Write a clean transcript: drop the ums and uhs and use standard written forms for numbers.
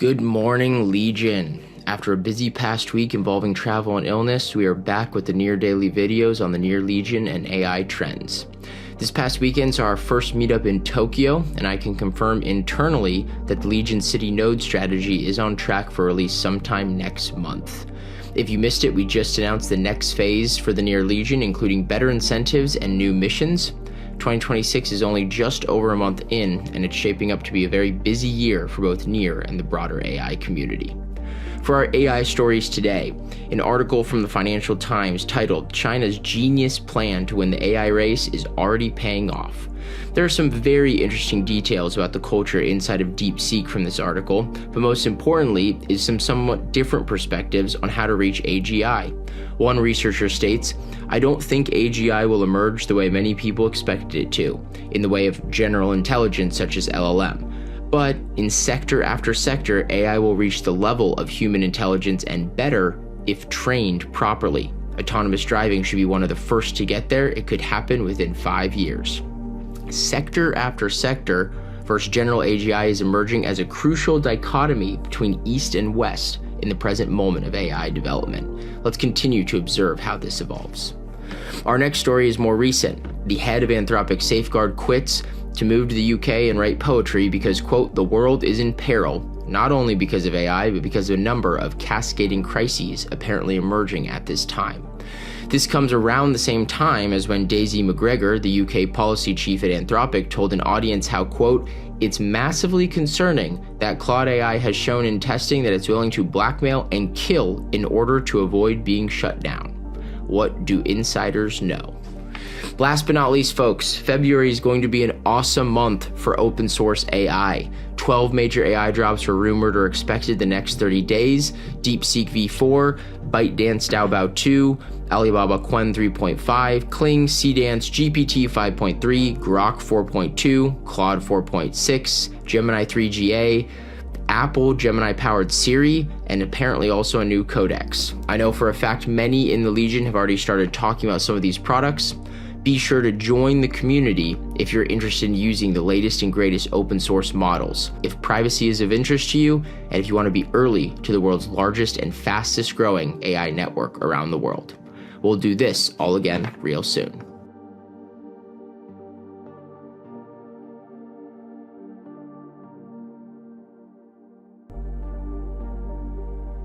Good morning, Legion. After a busy past week involving travel and illness, we are back with the near daily videos on the near Legion and AI trends. This past weekend saw our first meetup in Tokyo, and I can confirm internally that the Legion City Node strategy is on track for release sometime next month. If you missed it, we just announced the next phase for the near Legion, including better incentives and new missions. 2026 is only just over a month in, and it's shaping up to be a very busy year for both near and the broader AI community. For our AI stories today, an article from the Financial Times titled "China's Genius Plan to Win the AI Race is Already Paying Off." There are some very interesting details about the culture inside of DeepSeek from this article, but most importantly is some somewhat different perspectives on how to reach AGI. One researcher states, "I don't think AGI will emerge the way many people expected it to, in the way of general intelligence such as LLM. But in sector after sector, AI will reach the level of human intelligence and better if trained properly. Autonomous driving should be one of the first to get there. It could happen within 5 years." Sector after sector versus general AGI is emerging as a crucial dichotomy between East and West in the present moment of AI development. Let's continue to observe how this evolves. Our next story is more recent. The head of Anthropic Safeguard quits to move to the UK and write poetry because, quote, "the world is in peril, not only because of AI, but because of a number of cascading crises apparently emerging at this time." This comes around the same time as when Daisy McGregor, the UK policy chief at Anthropic, told an audience how, quote, "it's massively concerning that Claude AI has shown in testing that it's willing to blackmail and kill in order to avoid being shut down. What do insiders know?" Last but not least, folks, February is going to be an awesome month for open source AI. 12 major AI drops are rumored or expected the next 30 days. DeepSeek v4, ByteDance Daobao 2, Alibaba Qwen 3.5, Kling, Cdance, GPT 5.3, Grok 4.2, Claude 4.6, Gemini 3 GA, Apple Gemini-powered Siri, and apparently also a new codex. I know for a fact many in the Legion have already started talking about some of these products. Be sure to join the community if you're interested in using the latest and greatest open source models, if privacy is of interest to you, and if you want to be early to the world's largest and fastest growing AI network around the world. We'll do this all again real soon.